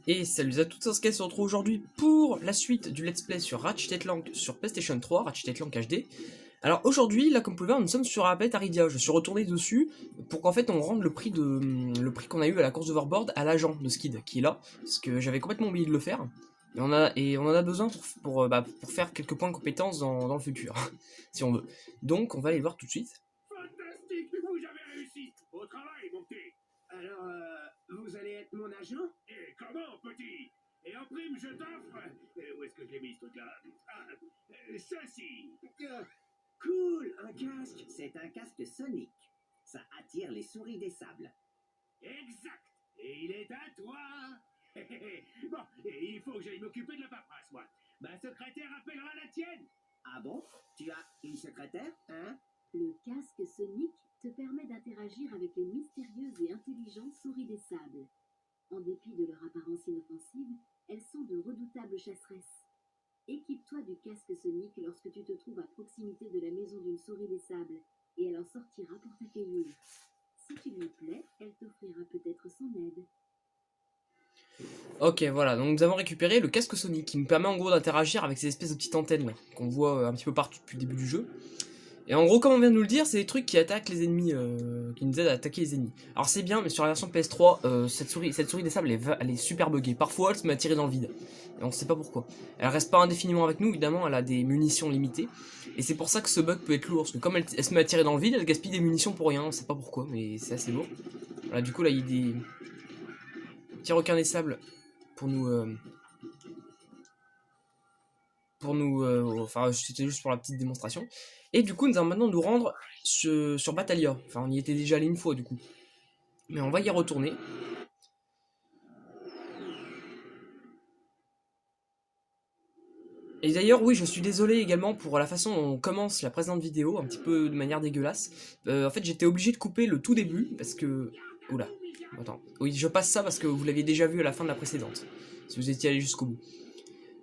Et salut à tous, on se retrouve aujourd'hui pour la suite du let's play sur Ratchet & Clank sur PlayStation 3, Ratchet & Clank HD. Alors aujourd'hui, là comme vous pouvez voir, nous sommes sur la planète Aridia. Je suis retourné dessus pour qu'en fait on rende le prix qu'on a eu à la course d'Overboard à l'agent de Skid qui est là, parce que j'avais complètement oublié de le faire. Et on en a besoin pour faire quelques points de compétences dans le futur, si on veut. Donc on va aller le voir tout de suite. Fantastique, vous avez réussi. Au travail, mon petit. Alors, vous allez être mon agent? Et comment, petit? Et en prime, je t'offre... où est-ce que je l'ai mis, ce truc-là? Ceci. Cool, un casque. C'est un casque sonique. Ça attire les souris des sables. Exact. Et il est à toi. Bon, et il faut que j'aille m'occuper de la paperasse, moi. Ma secrétaire appellera la tienne. Ah bon? Tu as une secrétaire, hein? Le casque sonique te permet d'interagir avec les mystérieuses et intelligentes souris des sables. En dépit de leur apparence inoffensive, elles sont de redoutables chasseresses. Équipe-toi du casque sonique lorsque tu te trouves à proximité de la maison d'une souris des sables, et elle en sortira pour t'accueillir. Si tu lui plais, elle t'offrira peut-être son aide. Ok, voilà, donc nous avons récupéré le casque Sonic qui nous permet en gros d'interagir avec ces espèces de petites antennes là, qu'on voit un petit peu partout depuis le début du jeu. Et en gros, comme on vient de nous le dire, c'est des trucs qui attaquent les ennemis, qui nous aident à attaquer les ennemis. Alors c'est bien, mais sur la version PS3, cette souris des sables, elle est super buggée. Parfois, elle se met à tirer dans le vide. Et on sait pas pourquoi. Elle reste pas indéfiniment avec nous, évidemment, elle a des munitions limitées. Et c'est pour ça que ce bug peut être lourd, parce que comme elle se met à tirer dans le vide, elle gaspille des munitions pour rien, on sait pas pourquoi, mais c'est assez lourd. Voilà, du coup là, il y a des petits requins des sables pour nous... enfin c'était juste pour la petite démonstration. Et du coup nous allons maintenant nous rendre sur Batalia. Enfin on y était déjà allé une fois du coup. Mais on va y retourner. Et d'ailleurs oui je suis désolé également pour la façon dont on commence la présente vidéo, un petit peu de manière dégueulasse. En fait j'étais obligé de couper le tout début parce que... Oula, attends. Oui je passe ça parce que vous l'aviez déjà vu à la fin de la précédente. Si vous étiez allé jusqu'au bout.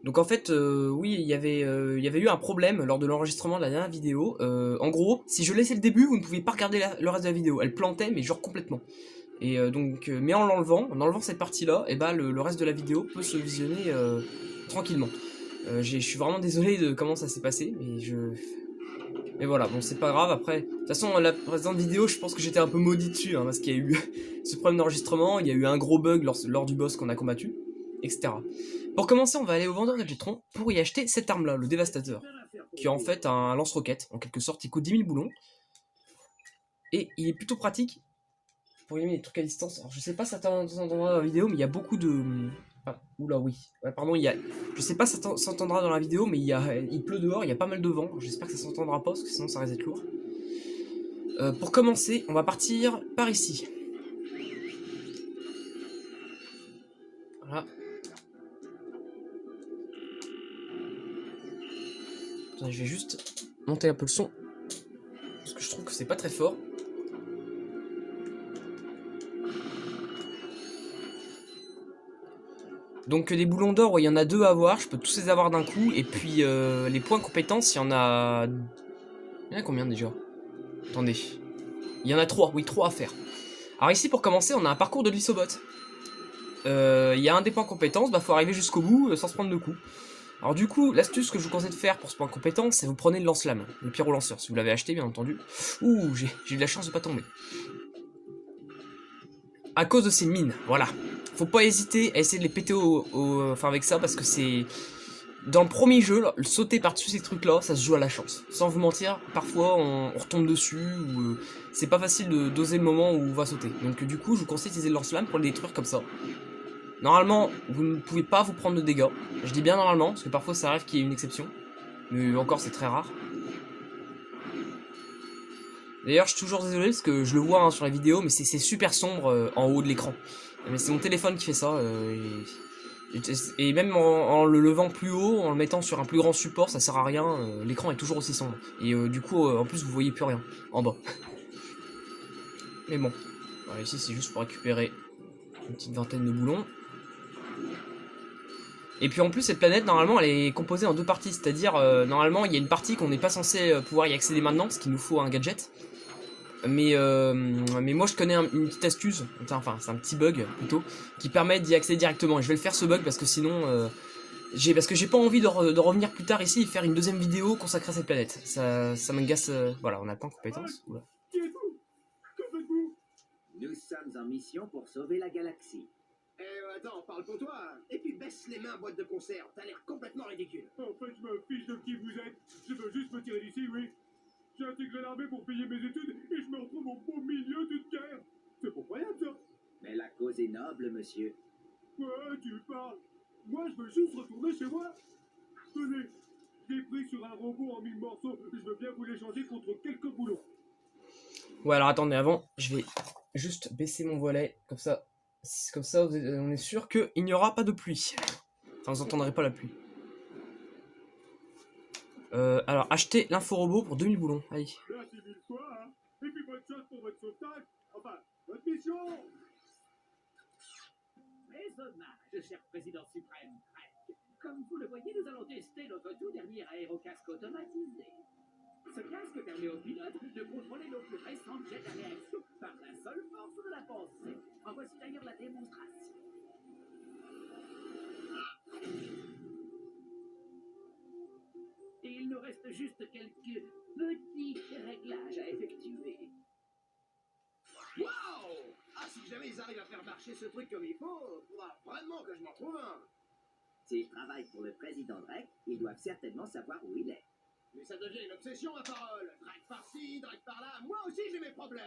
Donc en fait, oui, il y avait eu un problème lors de l'enregistrement de la dernière vidéo. En gros, si je laissais le début, vous ne pouviez pas regarder le reste de la vidéo. Elle plantait, mais genre complètement. Et mais en enlevant cette partie-là, et bah le reste de la vidéo peut se visionner tranquillement. Je suis vraiment désolé de comment ça s'est passé, mais voilà, bon c'est pas grave. Après, de toute façon, la précédente vidéo, je pense que j'étais un peu maudit dessus, hein, parce qu'il y a eu ce problème d'enregistrement, il y a eu un gros bug lors du boss qu'on a combattu, etc. Pour commencer, on va aller au vendeur d'Adjetron pour y acheter cette arme-là, le dévastateur, qui est en fait un lance-roquette, en quelque sorte, il coûte 10 000 boulons. Et il est plutôt pratique pour y mettre des trucs à distance. Alors je sais pas si ça s'entendra dans la vidéo, mais il y a beaucoup de... Ah, oula oui, pardon, je sais pas si ça s'entendra dans la vidéo, mais il pleut dehors, il y a pas mal de vent, j'espère que ça s'entendra pas, parce que sinon ça risque d'être lourd. Pour commencer, on va partir par ici. Voilà. Attends, je vais juste monter un peu le son, parce que je trouve que c'est pas très fort. Donc des boulons d'or, il y en a 2 à avoir, je peux tous les avoir d'un coup, et puis les points compétences, il y en a... Il y en a combien déjà? Attendez. Il y en a 3, oui 3 à faire. Alors ici pour commencer, on a un parcours de l'Isobot. Il y a un des points compétences, bah faut arriver jusqu'au bout sans se prendre de coups. Alors du coup, l'astuce que je vous conseille de faire pour ce point compétence, c'est vous prenez le lance-flamme, le pyro-lanceur, si vous l'avez acheté bien entendu. Ouh, j'ai eu de la chance de pas tomber. À cause de ces mines, voilà. Faut pas hésiter à essayer de les péter enfin avec ça, parce que c'est... Dans le premier jeu, là, le sauter par-dessus ces trucs-là, ça se joue à la chance. Sans vous mentir, parfois on retombe dessus, ou c'est pas facile de doser le moment où on va sauter. Donc du coup, je vous conseille d'utiliser le lance-flamme pour le détruire comme ça. Normalement, vous ne pouvez pas vous prendre de dégâts. Je dis bien normalement, parce que parfois ça arrive qu'il y ait une exception. Mais encore, c'est très rare. D'ailleurs, je suis toujours désolé, parce que je le vois hein, sur la vidéo, mais c'est super sombre en haut de l'écran. Mais c'est mon téléphone qui fait ça, et même en le levant plus haut, en le mettant sur un plus grand support, ça sert à rien, l'écran est toujours aussi sombre. Et du coup, en plus, vous voyez plus rien, en bas. Mais bon, voilà, ici c'est juste pour récupérer une petite vingtaine de boulons. Et puis en plus, cette planète, normalement, elle est composée en 2 parties, c'est-à-dire, normalement, il y a une partie qu'on n'est pas censé pouvoir y accéder maintenant, parce qu'il nous faut un gadget. mais moi je connais une petite astuce, enfin c'est un petit bug plutôt, qui permet d'y accéder directement. Et je vais le faire ce bug parce que sinon, parce que j'ai pas envie de revenir plus tard ici et faire une deuxième vidéo consacrée à cette planète. Ça m'agace, voilà, on n'a pas en compétence. Oula. Qui êtes-vous? Que faites-vous? Nous sommes en mission pour sauver la galaxie. Attends, parle pour toi. Et puis baisse les mains, boîte de conserve. T'as l'air complètement ridicule. En fait, je me fiche de qui vous êtes. Je veux juste me tirer d'ici, oui. J'ai intégré l'armée pour payer mes études et je me retrouve au beau milieu d'une guerre. C'est pas croyable, ça. Mais la cause est noble, monsieur. Ouais, tu parles. Moi, je veux juste retourner chez moi. Tenez, j'ai pris sur un robot en 1000 morceaux. Je veux bien vous l'échanger contre quelques boulons. Ouais, alors attendez, avant, je vais juste baisser mon volet, comme ça on est sûr qu'il n'y aura pas de pluie. Enfin, vous n'entendrez pas la pluie. Alors, achetez l'info-robot pour 2000 boulons, allez. Merci mille fois, hein. Et puis bonne chance pour votre sauvetage. Enfin, votre mission. Mes hommages, cher président suprême. Comme vous le voyez, nous allons tester notre tout dernier aérocasque automatisé. Ce casque permet aux pilotes de contrôler nos plus récentes jets à réaction par la seule force de la pensée. En voici d'ailleurs la démonstration. Et il nous reste juste quelques petits réglages à effectuer. Waouh! Ah, si jamais ils arrivent à faire marcher ce truc comme il faut, faudra vraiment que je m'en trouve un. S'ils travaillent pour le président Drake, ils doivent certainement savoir où il est. Mais ça devient une obsession, ma parole. Drague par-ci, drague par-là. Moi aussi, j'ai mes problèmes.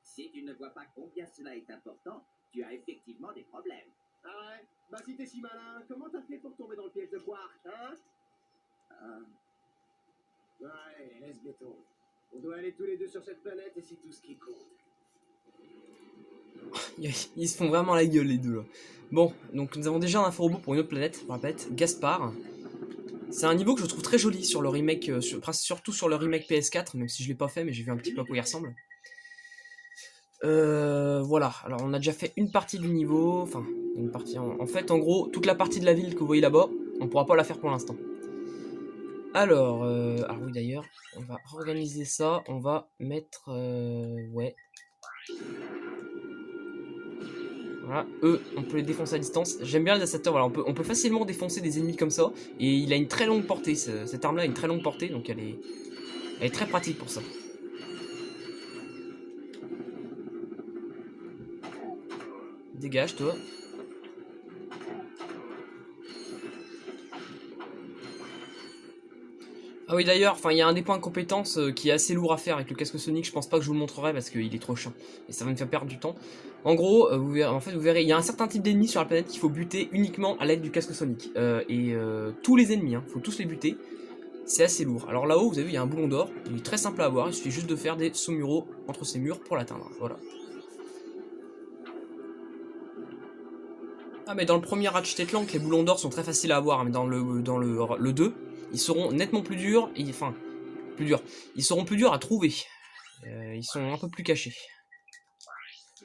Si tu ne vois pas combien cela est important, tu as effectivement des problèmes. Ah ouais? Bah, si t'es si malin, comment t'as fait pour tomber dans le piège de Quark, hein? Ouais, laisse béton. On doit aller tous les deux sur cette planète et c'est tout ce qui compte. Ils se font vraiment la gueule, les deux, là. Bon, donc nous avons déjà un info-robot pour une autre planète, pour la planète Gaspard. C'est un niveau que je trouve très joli sur le remake, surtout sur le remake PS4, même si je l'ai pas fait, mais j'ai vu un petit peu à quoi il ressemble. Voilà, alors on a déjà fait une partie du niveau, enfin, une partie, en fait, en gros, toute la partie de la ville que vous voyez là-bas, on pourra pas la faire pour l'instant. Alors oui d'ailleurs, on va organiser ça, on va mettre, ouais. Voilà, eux, on peut les défoncer à distance. J'aime bien les assateurs, voilà, on peut facilement défoncer des ennemis comme ça. Et il a une très longue portée, cette arme-là a une très longue portée, donc elle est très pratique pour ça. Dégage, toi. Ah oui d'ailleurs, enfin il y a un des points de compétence qui est assez lourd à faire avec le casque Sonic, je pense pas que je vous le montrerai parce qu'il est trop chiant et ça va me faire perdre du temps. En gros, vous verrez, il y a un certain type d'ennemis sur la planète qu'il faut buter uniquement à l'aide du casque Sonic. Tous les ennemis, faut tous les buter. C'est assez lourd. Alors là-haut, vous avez vu, il y a un boulon d'or, il est très simple à avoir, il suffit juste de faire des sauts muraux entre ces murs pour l'atteindre, voilà. Ah mais dans le premier Ratchet & Clank, les boulons d'or sont très faciles à avoir, mais dans le 2, ils seront nettement plus durs, ils seront plus durs à trouver. Ils sont un peu plus cachés.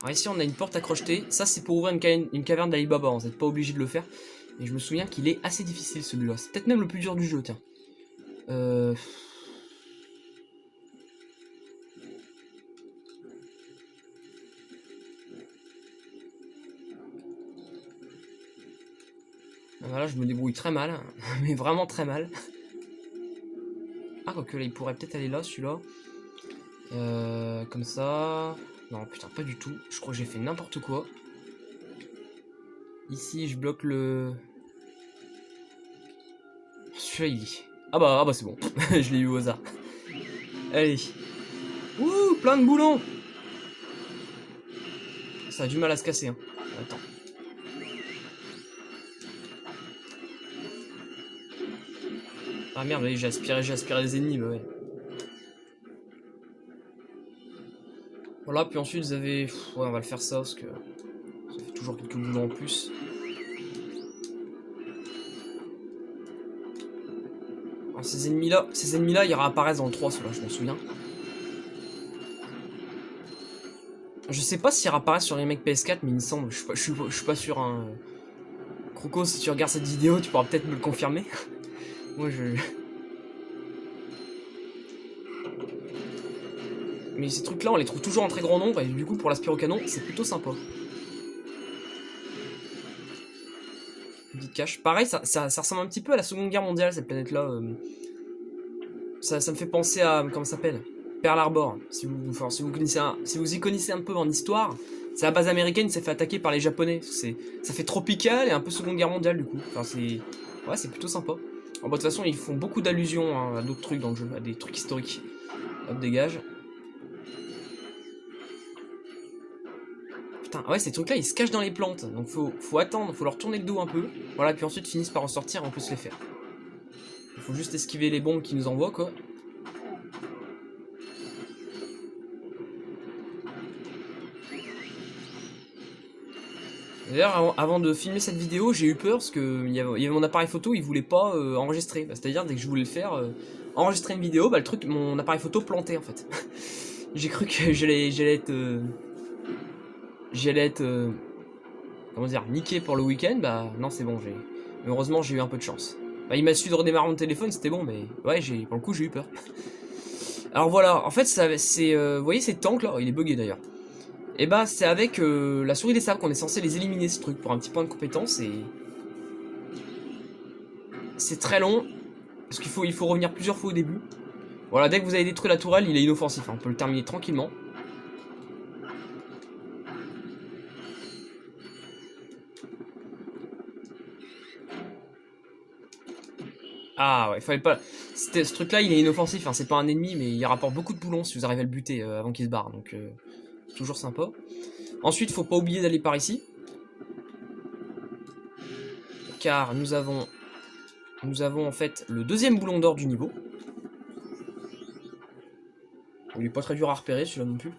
Alors ici on a une porte à crocheter, ça c'est pour ouvrir une caverne d'Alibaba, vous n'êtes pas obligé de le faire. Et je me souviens qu'il est assez difficile celui-là, c'est peut-être même le plus dur du jeu, tiens. Voilà, je me débrouille très mal, mais vraiment très mal. Ah, quoique là, il pourrait peut-être aller là, celui-là. Comme ça... Non, putain, pas du tout. Je crois que j'ai fait n'importe quoi. Ici, je bloque le... Celui-là, il est... Ah bah c'est bon. Je l'ai eu au hasard. Allez. Ouh, plein de boulons. Ça a du mal à se casser, hein. Attends. Ah merde, oui, j'ai aspiré les ennemis, bah ouais. Voilà, puis ensuite vous avez... ouais, on va le faire ça, parce que ça fait toujours quelques boulons en plus. Alors, ces ennemis-là, ils réapparaissent dans le 3, ceux-là, je m'en souviens. Je sais pas s'ils réapparaissent sur les mecs PS4, mais il me semble, je suis pas sûr, hein. Croco, si tu regardes cette vidéo, tu pourras peut-être me le confirmer. Moi, Mais ces trucs-là, on les trouve toujours en très grand nombre, et du coup, pour l'aspire au canon, c'est plutôt sympa. Une petite cache. Pareil, ça ressemble un petit peu à la Seconde Guerre mondiale, cette planète-là. Ça me fait penser à... Comment ça s'appelle? Pearl Harbor. Si vous y connaissez un peu en histoire, c'est la base américaine qui s'est fait attaquer par les Japonais. Ça fait tropical et un peu Seconde Guerre mondiale, du coup. Enfin, ouais, c'est plutôt sympa. Bon, de toute façon, ils font beaucoup d'allusions hein, à d'autres trucs dans le jeu, à des trucs historiques. Hop, dégage. Putain, ouais, ces trucs-là, ils se cachent dans les plantes. Donc faut attendre, faut leur tourner le dos un peu. Voilà, puis ensuite, finissent par en sortir et on peut se les faire. Il faut juste esquiver les bombes qu'ils nous envoient, quoi. D'ailleurs, avant de filmer cette vidéo, j'ai eu peur parce que il y avait mon appareil photo, il voulait pas enregistrer. C'est-à-dire, dès que je voulais le faire, enregistrer une vidéo, bah le truc, mon appareil photo plantait en fait. J'ai cru que j'allais être, comment dire, niqué pour le week-end. Bah non, c'est bon, heureusement, j'ai eu un peu de chance. Bah, il m'a suffi de redémarrer mon téléphone, c'était bon, mais ouais, pour le coup, j'ai eu peur. Alors voilà, en fait, vous voyez ces tanks là, il est bugué d'ailleurs. Et bah c'est avec la souris des sables qu'on est censé les éliminer ce truc pour un petit point de compétence et c'est très long parce il faut revenir plusieurs fois au début. Voilà, dès que vous avez détruit la tourelle, il est inoffensif, hein, on peut le terminer tranquillement. Ah ouais, il fallait pas... Ce truc là il est inoffensif, hein, c'est pas un ennemi mais il rapporte beaucoup de boulons si vous arrivez à le buter avant qu'il se barre, donc toujours sympa. Ensuite, faut pas oublier d'aller par ici. Car nous avons en fait le deuxième boulon d'or du niveau. Il est pas très dur à repérer celui-là non plus.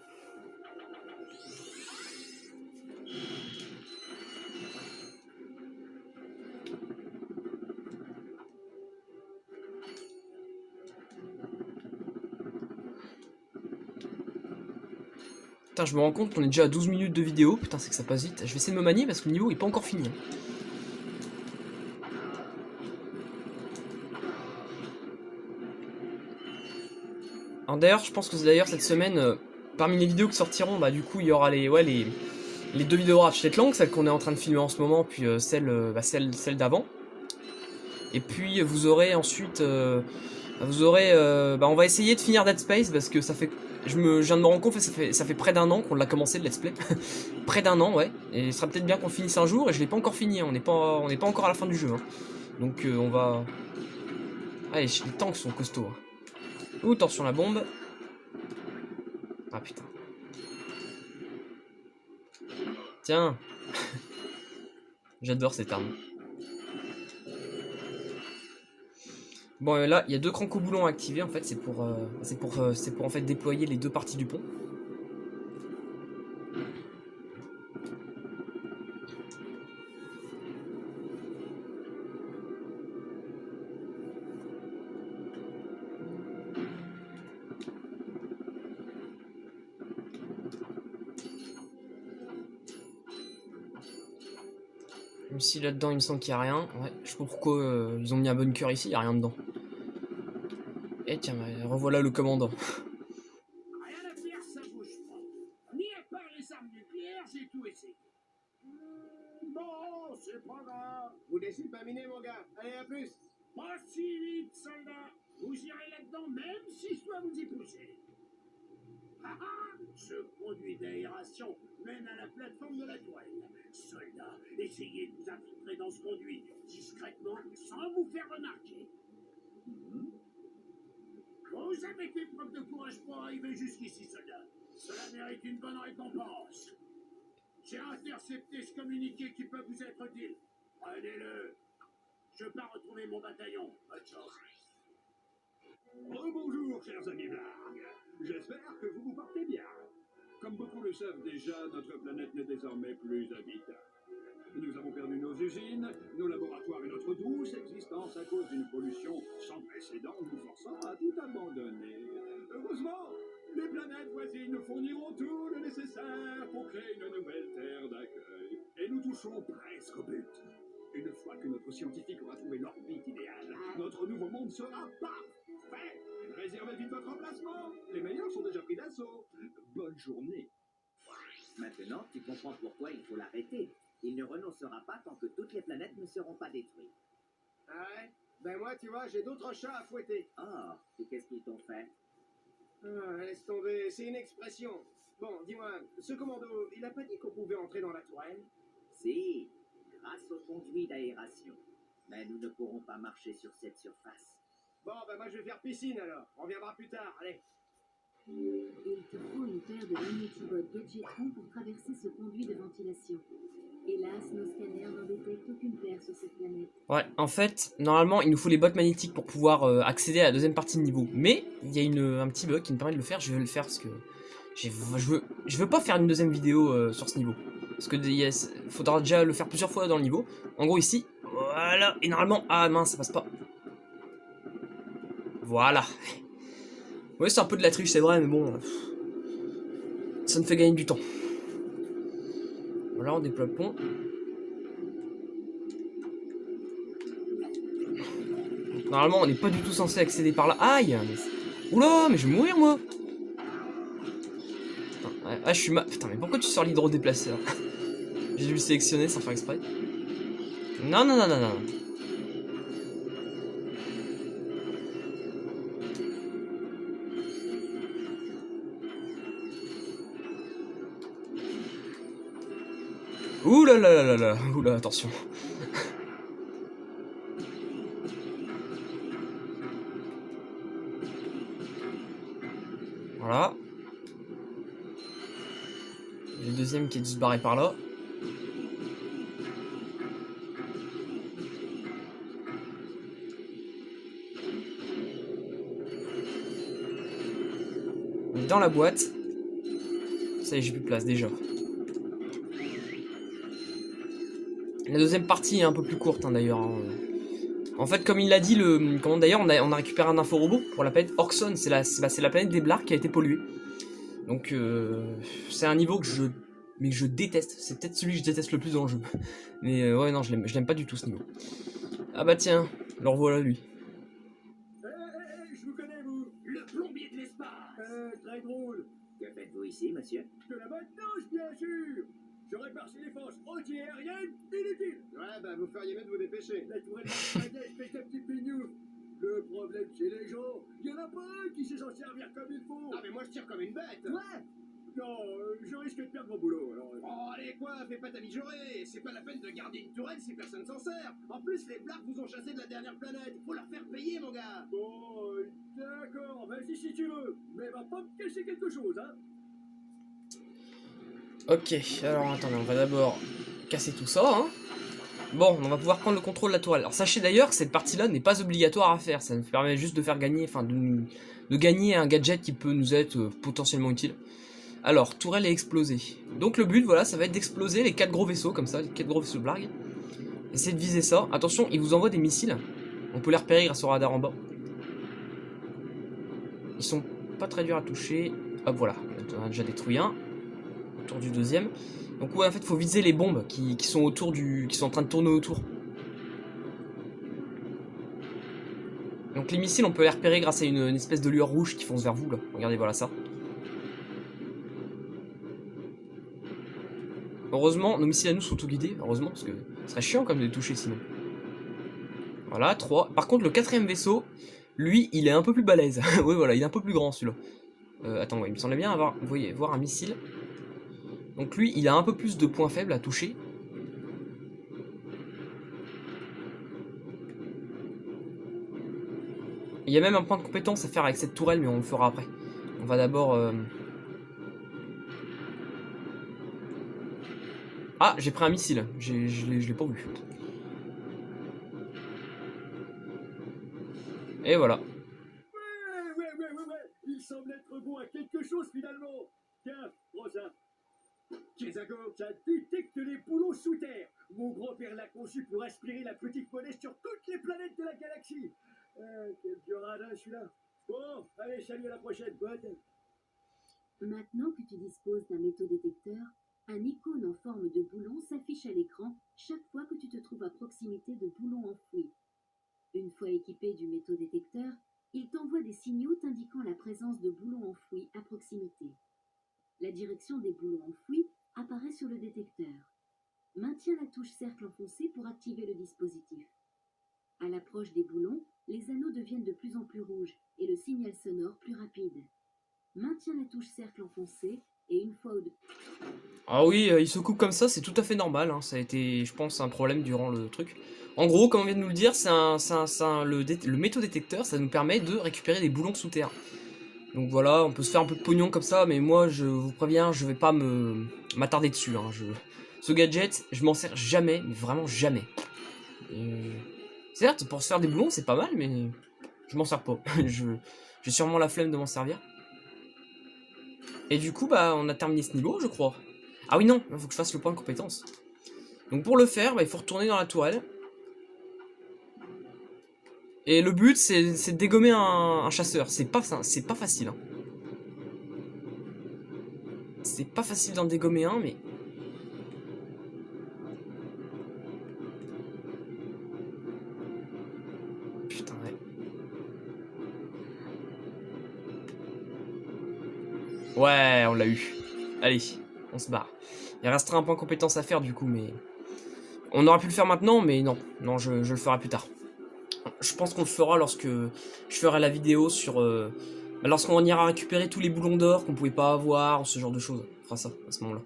Putain, je me rends compte qu'on est déjà à 12 minutes de vidéo. Putain, c'est que ça passe vite. Je vais essayer de me manier parce que le niveau est pas encore fini. Alors d'ailleurs, je pense que d'ailleurs cette semaine, parmi les vidéos qui sortiront, bah du coup il y aura les deux vidéos Ratchet Clank, celle qu'on est en train de filmer en ce moment, puis celle d'avant. Et puis vous aurez ensuite, on va essayer de finir Dead Space parce que ça fait, je viens de me rendre compte, ça fait près d'un an qu'on l'a commencé le let's play, près d'un an, ouais. Et ce sera peut-être bien qu'on finisse un jour. Et je l'ai pas encore fini, hein. On n'est pas encore à la fin du jeu, hein. Donc on va, allez, les tanks sont costauds. Hein. Ouh, attention la bombe. Ah putain. Tiens. J'adore cette arme. Bon là, il y a deux cranco-boulons à activer en fait, c'est pour en fait déployer les deux parties du pont. Même si là-dedans il me semble qu'il n'y a rien. Ouais, je sais pas pourquoi ils ont mis un bunker ici, il n'y a rien dedans. Et tiens, revoilà le commandant. Rien à faire, ça bouge pas. Ni à part les armes nucléaires, j'ai tout essayé. Bon, c'est pas grave. Vous laissez pas miner, mon gars. Allez, à plus. Pas si vite, soldat. Vous irez là-dedans, même si je dois vous y pousser. Ah ah, ce conduit d'aération mène à la plateforme de la toile. Soldats, essayez de vous infiltrer dans ce conduit discrètement, sans vous faire remarquer. Vous avez fait preuve de courage pour arriver jusqu'ici, soldat. Cela mérite une bonne récompense. J'ai intercepté ce communiqué qui peut vous être utile. Prenez-le. Je pars retrouver mon bataillon. Bonne chance. Rebonjour, chers amis Blarg. J'espère que vous vous portez bien. Comme beaucoup le savent déjà, notre planète n'est désormais plus habitable. Nous avons perdu nos usines, nos laboratoires et notre douce existence à cause d'une pollution sans précédent nous forçant à tout abandonner. Heureusement, les planètes voisines nous fourniront tout le nécessaire pour créer une nouvelle terre d'accueil. Et nous touchons presque au but. Une fois que notre scientifique aura trouvé l'orbite idéale, notre nouveau monde sera parfait. fait. Réservez vite votre emplacement. Les meilleurs sont déjà pris d'assaut. Bonne journée. Maintenant, tu comprends pourquoi il faut l'arrêter. Il ne renoncera pas tant que toutes les planètes ne seront pas détruites. Ah ouais? Ben moi, tu vois, j'ai d'autres chats à fouetter. Ah, et qu'est-ce qu'ils t'ont fait? Ah, laisse tomber, c'est une expression. Bon, dis-moi, ce commando, il a pas dit qu'on pouvait entrer dans la tourelle? Si, grâce au conduit d'aération. Mais nous ne pourrons pas marcher sur cette surface. Bon, ben moi je vais faire piscine alors. On reviendra plus tard, allez. Il te faut une paire de magnétibots Gadgetron pour traverser ce conduit de ventilation. Hélas, nos scanners n'en détectent aucune paire sur cette planète. Ouais, en fait, normalement, il nous faut les bottes magnétiques pour pouvoir accéder à la deuxième partie de niveau. Mais, il y a un petit bug qui me permet de le faire, je vais le faire parce que je veux pas faire une deuxième vidéo sur ce niveau. Parce que faudra déjà le faire plusieurs fois dans le niveau. En gros, ici, voilà, et normalement, ah mince, ça passe pas. Voilà. Ouais, c'est un peu de la triche, c'est vrai, mais bon, ça me fait gagner du temps. Voilà, on déploie le pont. Normalement, on n'est pas du tout censé accéder par là. Aïe mais... Oula, mais je vais mourir, moi. Putain, ouais, ah, je suis mal... Putain, mais pourquoi tu sors l'hydro-déplaceur? J'ai dû le sélectionner sans faire exprès. Non, non, non, non, non. Ouh là là là là là. Ouh là, attention. Voilà. Il y a le deuxième qui est dû se barrer par là. Dans la boîte. Ça y est, j'ai plus de place déjà. La deuxième partie est un peu plus courte, hein, d'ailleurs. Hein. En fait, comme il l'a dit, d'ailleurs, on a récupéré un inforobot pour la planète Orxon. C'est la planète des Blarks qui a été polluée. Donc, c'est un niveau que je déteste. C'est peut-être celui que je déteste le plus dans le jeu. Mais ouais, non, je l'aime pas du tout, ce niveau. Ah bah tiens, le revoilà, lui. Je vous connais, vous. Le plombier de l'espace. Très drôle. Que faites-vous ici, monsieur? De la maintenance, bien sûr. Je répare ces défenses anti-aériennes inutiles. Ouais, bah vous feriez mieux de vous dépêcher. La tourelle Martinez fait un petit pignou. Le problème chez les gens, il y en a pas un qui sait s'en servir comme il faut. Ah mais moi je tire comme une bête. Ouais. Non, je risque de perdre mon boulot, alors... Oh allez quoi, fais pas ta mijaurée. C'est pas la peine de garder une tourelle si personne s'en sert. En plus les Blarks vous ont chassé de la dernière planète. Faut leur faire payer mon gars. Bon, d'accord, vas-y si tu veux. Mais va pas me cacher quelque chose, hein. Ok, alors attendez, on va d'abord casser tout ça, hein. Bon, on va pouvoir prendre le contrôle de la tourelle. Alors sachez d'ailleurs que cette partie-là n'est pas obligatoire à faire. Ça nous permet juste de faire gagner, enfin de gagner un gadget qui peut nous être potentiellement utile. Alors, tourelle est explosée. Donc le but, voilà, ça va être d'exploser les 4 gros vaisseaux, comme ça, les 4 gros vaisseaux de Blarg. Essayez de viser ça. Attention, il vous envoie des missiles. On peut les repérer grâce au radar en bas. Ils sont pas très durs à toucher. Hop, voilà, on a déjà détruit un. Autour du deuxième. Donc ouais, en fait, il faut viser les bombes qui sont autour qui sont en train de tourner autour. Donc les missiles, on peut les repérer grâce à une espèce de lueur rouge qui fonce vers vous, là. Regardez, voilà ça. Heureusement, nos missiles à nous sont tout guidés, heureusement, parce que ce serait chiant comme de les toucher sinon. Voilà, 3. Par contre, le 4ème vaisseau, lui, il est un peu plus balèze. Oui, voilà, il est un peu plus grand celui-là. Attends, ouais, il me semblait bien avoir, vous voyez, voir un missile. Donc lui, il a un peu plus de points faibles à toucher. Il y a même un point de compétence à faire avec cette tourelle, mais on le fera après. On va d'abord... Ah, j'ai pris un missile. Je l'ai pas vu. Et voilà. Ouais. Il semble être bon à quelque chose finalement. Tiens, Rosa. Kezago. Ça détecte les boulons sous terre. Mon grand-père l'a conçu pour aspirer la petite monnaie sur toutes les planètes de la galaxie. Quel vieux radin celui-là. Bon, allez, salut, à la prochaine, pote. Maintenant que tu disposes d'un métaux-détecteur, un icône en forme de boulon s'affiche à l'écran chaque fois que tu te trouves à proximité de boulons enfouis. Une fois équipé du métaux-détecteur, il t'envoie des métaux-détecteurs. Maintiens la touche cercle enfoncé pour activer le dispositif. À l'approche des boulons, les anneaux deviennent de plus en plus rouges et le signal sonore plus rapide. Maintiens la touche cercle enfoncé et une fois au... Ah oui, il se coupe comme ça, c'est tout à fait normal. Hein. Ça a été, je pense, un problème durant le truc. En gros, comme on vient de nous le dire, le métaux-détecteur, ça nous permet de récupérer des boulons sous terre. Donc voilà, on peut se faire un peu de pognon comme ça, mais moi, je vous préviens, je vais pas m'attarder dessus. Hein. Ce gadget, je m'en sers jamais, mais vraiment jamais. Certes, pour se faire des boulons, c'est pas mal, mais je m'en sers pas. J'ai sûrement la flemme de m'en servir. Et du coup, bah, on a terminé ce niveau, je crois. Ah oui, non, il faut que je fasse le point de compétence. Donc pour le faire, bah, il faut retourner dans la tourelle. Et le but, c'est de dégommer un chasseur. C'est pas facile. Hein. C'est pas facile d'en dégommer un, mais... Putain, ouais. Ouais, on l'a eu. Allez, on se barre. Il restera un point de compétence à faire du coup, mais... On aurait pu le faire maintenant, mais non. Non, je le ferai plus tard. Je pense qu'on le fera lorsque je ferai la vidéo sur... lorsqu'on ira récupérer tous les boulons d'or qu'on pouvait pas avoir, ou ce genre de choses. On fera ça, à ce moment-là.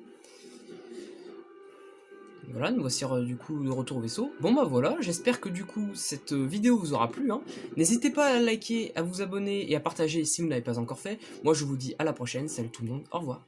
Voilà, nous voici du coup de retour au vaisseau. Bon bah voilà, j'espère que du coup cette vidéo vous aura plu. Hein. N'hésitez pas à liker, à vous abonner et à partager si vous ne l'avez pas encore fait. Moi je vous dis à la prochaine, salut tout le monde, au revoir.